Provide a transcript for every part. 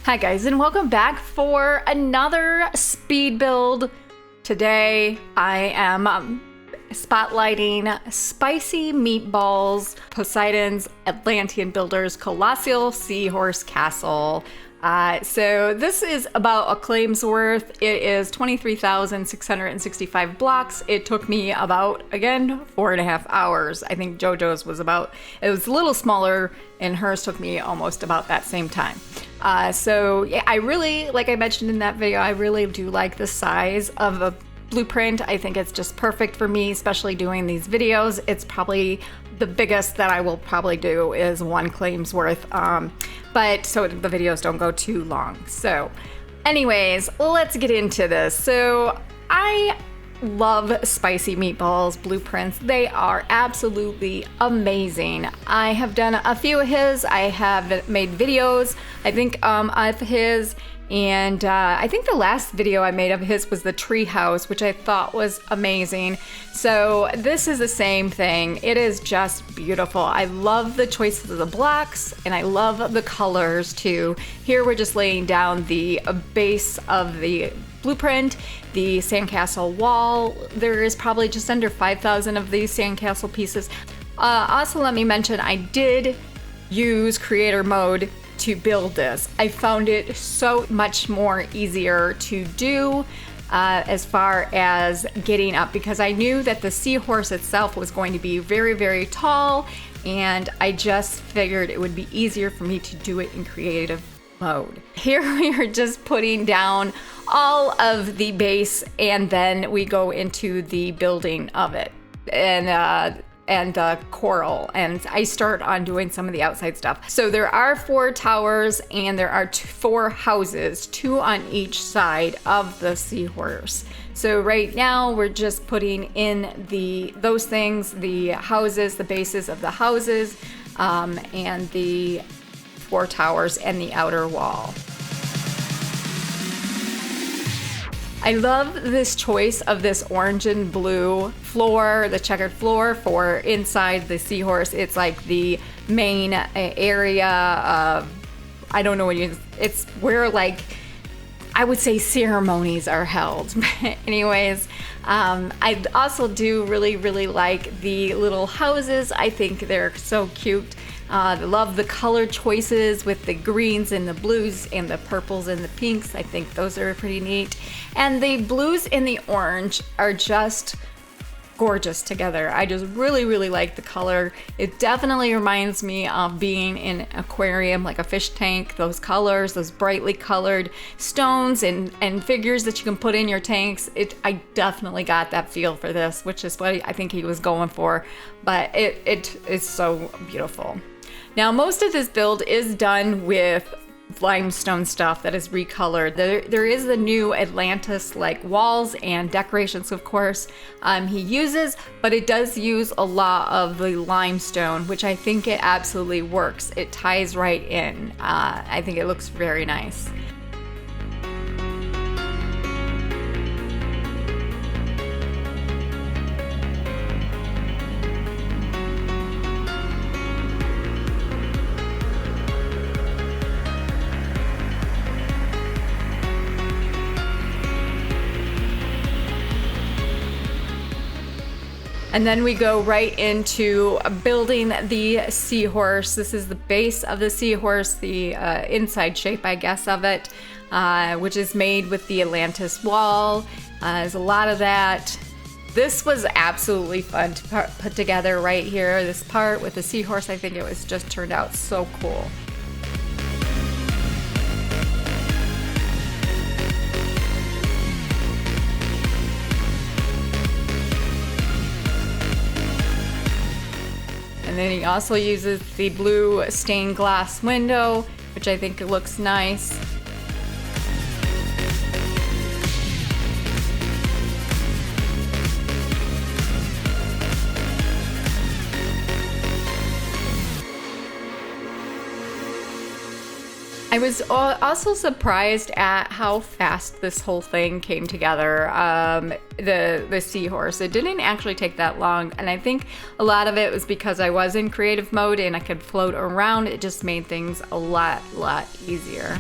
Hi guys, and welcome back for another speed build. Today I am spotlighting Spicy Meatball's Poseidon's Atlantean Builders Colossal Seahorse Castle. So this is about a claim's worth. It is 23,665 blocks. It took me about, again, 4.5 hours. I think JoJo's was it was a little smaller, and hers took me almost about that same time. So yeah, I really, like I mentioned in that video, I really do like the size of a blueprint. I think it's just perfect for me, especially doing these videos. It's probably the biggest that I will probably do is one claim's worth. But so the videos don't go too long. So anyways, let's get into this. So I love Spicy Meatball's blueprints. They are absolutely amazing. I have done a few of his. I have made videos, I think, of his. And I think the last video I made of his was the tree house, which I thought was amazing. So this is the same thing. It is just beautiful. I love the choices of the blocks, and I love the colors too. Here we're just laying down the base of the blueprint, the sandcastle wall. There is probably just under 5,000 of these sandcastle pieces. Also, let me mention, I did use creator mode to build this. I found it so much more easier to do as far as getting up, because I knew that the seahorse itself was going to be very, very tall, and I just figured it would be easier for me to do it in creative mode. Here we are just putting down all of the base, and then we go into the building of it and coral, and I start on doing some of the outside stuff. So there are 4 towers, and there are 4 houses, 2 on each side of the seahorse. So right now we're just putting in those things, the houses, the bases of the houses, and the 4 towers and the outer wall. I love this choice of this orange and blue floor, the checkered floor for inside the seahorse. It's like the main area of, I don't know it's where, like, I would say ceremonies are held. Anyways, I also do really, really like the little houses. I think they're so cute. I love the color choices with the greens and the blues and the purples and the pinks. I think those are pretty neat. And the blues and the orange are just gorgeous together. I just really, really like the color. It definitely reminds me of being in an aquarium, like a fish tank. Those colors, those brightly colored stones and figures that you can put in your tanks. I definitely got that feel for this, which is what I think he was going for. But it is so beautiful. Now, most of this build is done with limestone stuff that is recolored. There is the new Atlantis like walls and decorations, of course, he uses, but it does use a lot of the limestone, which I think it absolutely works. It ties right in. I think it looks very nice. And then we go right into building the seahorse. This is the base of the seahorse, the inside shape, I guess, of it, which is made with the Atlantis wall. There's a lot of that. This was absolutely fun to put together right here. This part with the seahorse, I think it was just turned out so cool. And then he also uses the blue stained glass window, which I think looks nice. I was also surprised at how fast this whole thing came together. The seahorse, it didn't actually take that long, and I think a lot of it was because I was in creative mode and I could float around. It just made things a lot easier.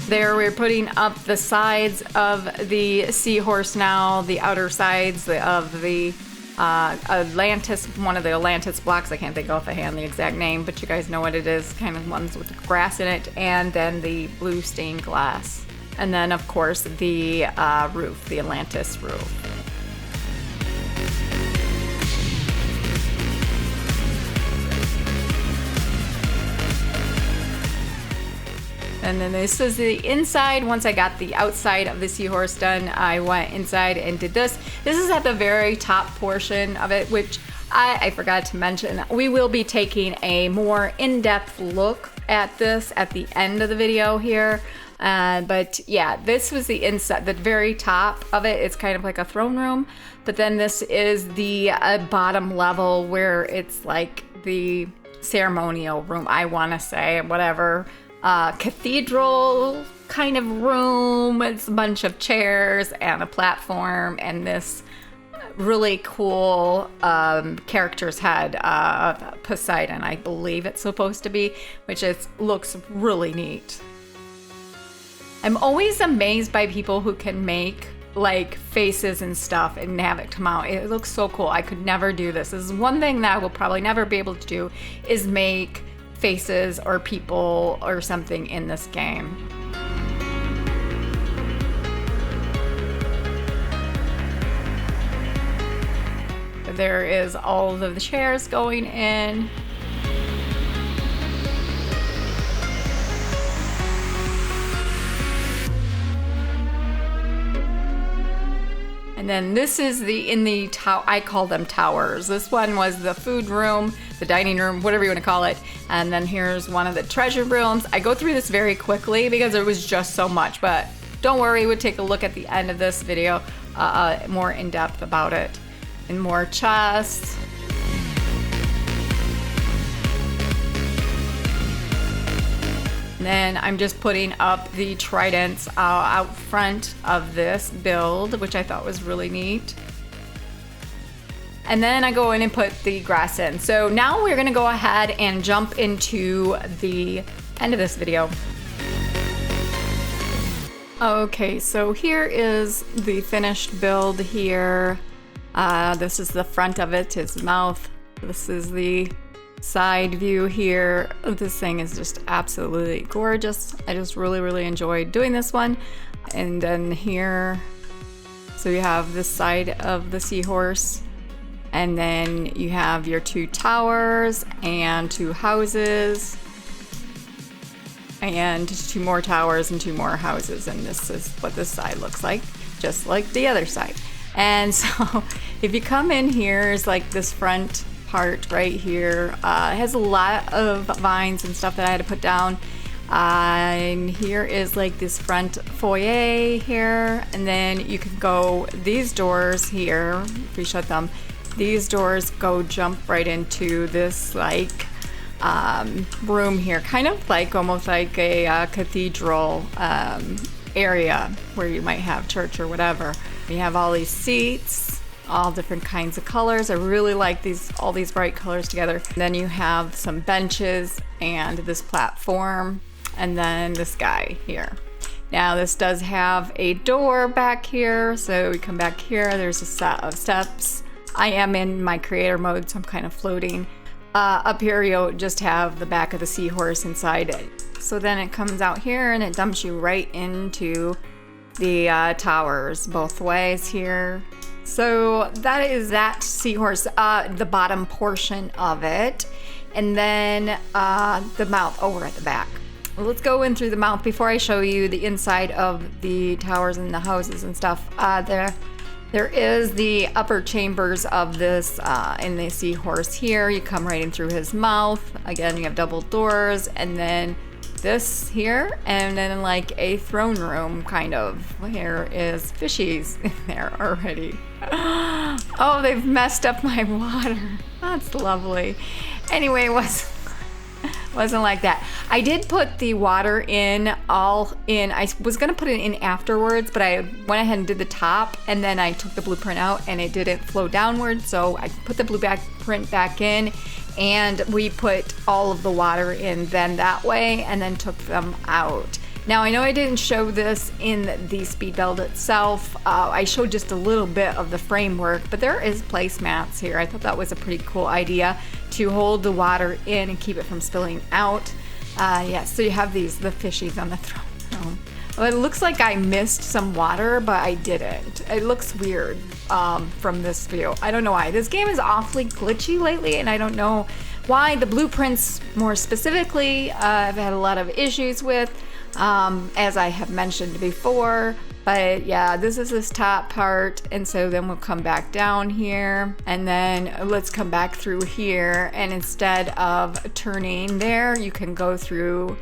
There we're putting up the sides of the Seahorse now, the outer sides of the Atlantis, one of the Atlantis blocks. I can't think offhand the exact name, but you guys know what it is, kind of ones with the grass in it, and then the blue stained glass. And then, of course, the roof, the Atlantis roof. And then this is the inside. Once I got the outside of the Seahorse done, I went inside and did this. This is at the very top portion of it, which I forgot to mention. We will be taking a more in-depth look at this at the end of the video here. But yeah, this was the inside, the very top of it. It's kind of like a throne room. But then this is the bottom level where it's like the ceremonial room, I want to say, whatever. Cathedral kind of room. It's a bunch of chairs and a platform and this really cool character's head, Poseidon, I believe it's supposed to be, which looks really neat. I'm always amazed by people who can make like faces and stuff and have it come out. It looks so cool. I could never do this. This is one thing that I will probably never be able to do, is make faces or people or something in this game. There is all of the chairs going in. And then this is I call them towers. This one was the food room, the dining room, whatever you want to call it. And then here's one of the treasure rooms. I go through this very quickly because there was just so much, but don't worry, we'll take a look at the end of this video, more in depth about it. And more chests. Then I'm just putting up the tridents out front of this build, which I thought was really neat. And then I go in and put the grass in. So now we're gonna go ahead and jump into the end of this video. Okay, so here is the finished build here. This is the front of it, his mouth. This is the side view here. This thing is just absolutely gorgeous. I just really enjoyed doing this one. And then here, so you have this side of the Seahorse, and then you have your two towers and two houses and two more towers and two more houses. And this is what this side looks like, just like the other side. And so if you come in here, is like this front part right here. It has a lot of vines and stuff that I had to put down. And here is like this front foyer here. And then you can go, these doors here, if we shut them, these doors jump right into this like room here, kind of like almost like a cathedral area where you might have church or whatever. We have all these seats, all different kinds of colors. I really like all these bright colors together. And then you have some benches and this platform, and then this guy here. Now this does have a door back here, so we come back here, there's a set of steps. I am in my creator mode, so I'm kind of floating. Up here you'll just have the back of the Seahorse inside it. So then it comes out here and it dumps you right into the towers both ways here. So that is that Seahorse, the bottom portion of it. And then the mouth over at the back. Let's go in through the mouth before I show you the inside of the towers and the houses and stuff. There is the upper chambers of this in the Seahorse here. You come right in through his mouth. Again, you have double doors, and then this here, and then like a throne room kind of. Here is fishies in there already. Oh, they've messed up my water. That's lovely. Anyway, wasn't like that. I did put the water all in. I was gonna put it in afterwards, but I went ahead and did the top, and then I took the blueprint out and it didn't flow downward, so I put the blueprint back in, and we put all of the water in then that way, and then took them out. Now, I know I didn't show this in the speed build itself. I showed just a little bit of the framework, but there is placemats here. I thought that was a pretty cool idea to hold the water in and keep it from spilling out. Yeah, so you have the fishies on the throne. Well, it looks like I missed some water, but I didn't. It looks weird from this view. I don't know why. This game is awfully glitchy lately, and I don't know why. The blueprints, more specifically, I've had a lot of issues with. As I have mentioned before, but yeah, this is this top part, and so then we'll come back down here, and then let's come back through here, and instead of turning there, you can go through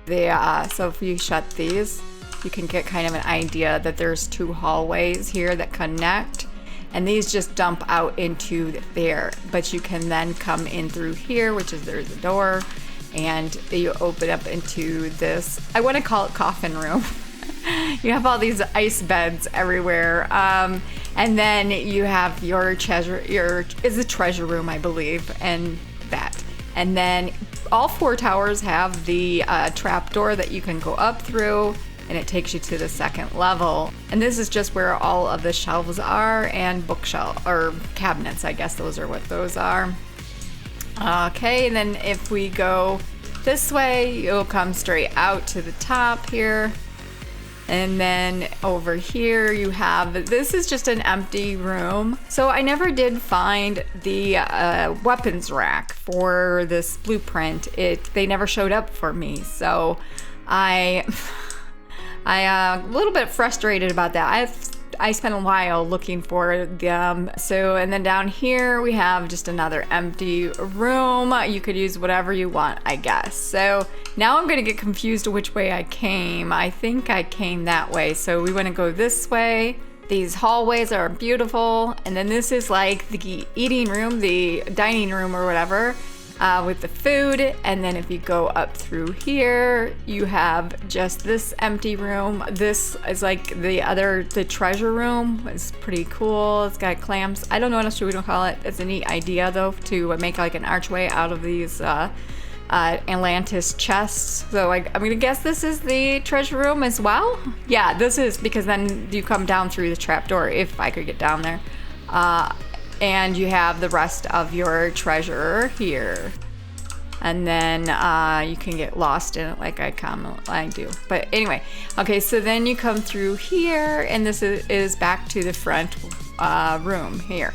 the, so if you shut these, you can get kind of an idea that there's 2 hallways here that connect, and these just dump out into there, but you can then come in through here, which is there's a door, and you open up into this, I want to call it coffin room. You have all these ice beds everywhere, and then you have your treasure, is a treasure room, I believe, and that. And then all 4 towers have the trap door that you can go up through, and it takes you to the 2nd level. And this is just where all of the shelves are, and bookshelf or cabinets, I guess those are what those are. Okay, and then if we go this way, you'll come straight out to the top here. And then over here you have, this is just an empty room. So I never did find the weapons rack for this blueprint. They never showed up for me. So I a little bit frustrated about that. I spent a while looking for them. So, and then down here we have just another empty room. You could use whatever you want, I guess. So now I'm gonna get confused which way I came. I think I came that way. So we wanna go this way. These hallways are beautiful. And then this is like the eating room, the dining room or whatever. With the food, and then if you go up through here, you have just this empty room. This is like the treasure room. It's pretty cool. It's got clamps. I don't know what else you would call it. It's a neat idea though to make like an archway out of these Atlantis chests. So I'm gonna guess this is the treasure room as well. Yeah, this is, because then you come down through the trapdoor if I could get down there. And you have the rest of your treasure here. And then you can get lost in it like I do. But anyway, okay, so then you come through here, and this is back to the front room here.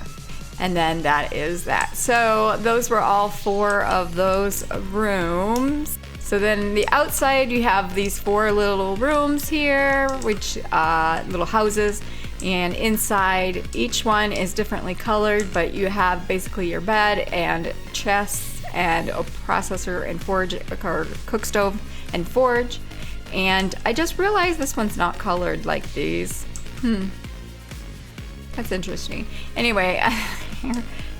And then that is that. So those were all 4 of those rooms. So then the outside, you have these 4 little rooms here, which little houses. And inside, each one is differently colored, but you have basically your bed and chests and a processor and forge, or cook stove and forge. And I just realized this one's not colored like these. That's interesting. Anyway,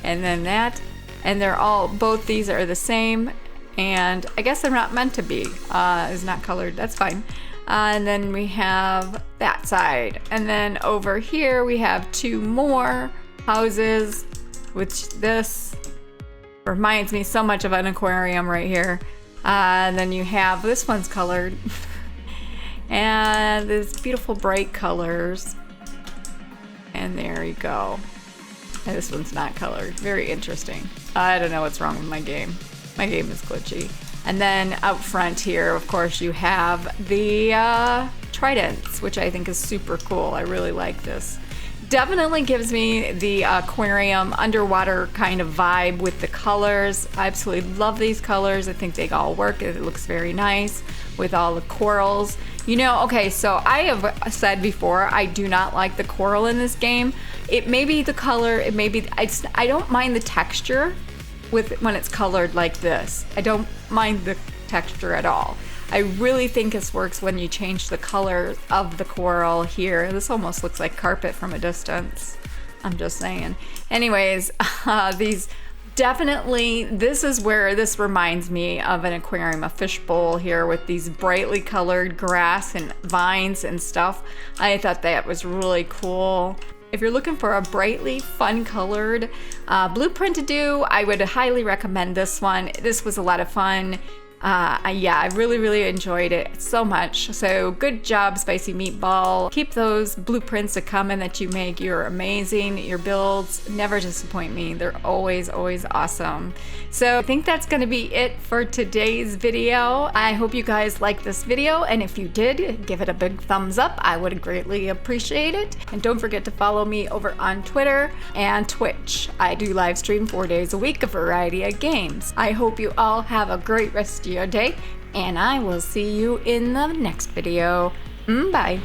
and then that, and they're all, both these are the same, and I guess they're not meant to be. Is not colored, that's fine. And then we have that side. And then over here we have 2 more houses, which this reminds me so much of an aquarium right here. And then you have, this one's colored. And these beautiful bright colors. And there you go. And this one's not colored. Very interesting. I don't know what's wrong with my game. My game is glitchy. And then out front here, of course, you have the tridents, which I think is super cool. I really like this. Definitely gives me the aquarium underwater kind of vibe with the colors. I absolutely love these colors. I think they all work. It looks very nice with all the corals. You know, okay, so I have said before, I do not like the coral in this game. It may be the color, it may be, I don't mind the texture when it's colored like this. I don't mind the texture at all. I really think this works when you change the color of the coral here. This almost looks like carpet from a distance. I'm just saying. Anyways, these definitely, this is where this reminds me of an aquarium, a fish bowl here with these brightly colored grass and vines and stuff. I thought that was really cool. If you're looking for a brightly fun colored blueprint to do, I would highly recommend this one. This was a lot of fun. Yeah, I really enjoyed it so much. So good job, Spicy Meatball. Keep those blueprints coming that you make. You're amazing. Your builds never disappoint me. They're always awesome. So I think that's going to be it for today's video. I hope you guys liked this video, and if you did, give it a big thumbs up. I would greatly appreciate it. And don't forget to follow me over on Twitter and Twitch. I do live stream 4 days a week, a variety of games. I hope you all have a great rest of your day, and I will see you in the next video. Bye.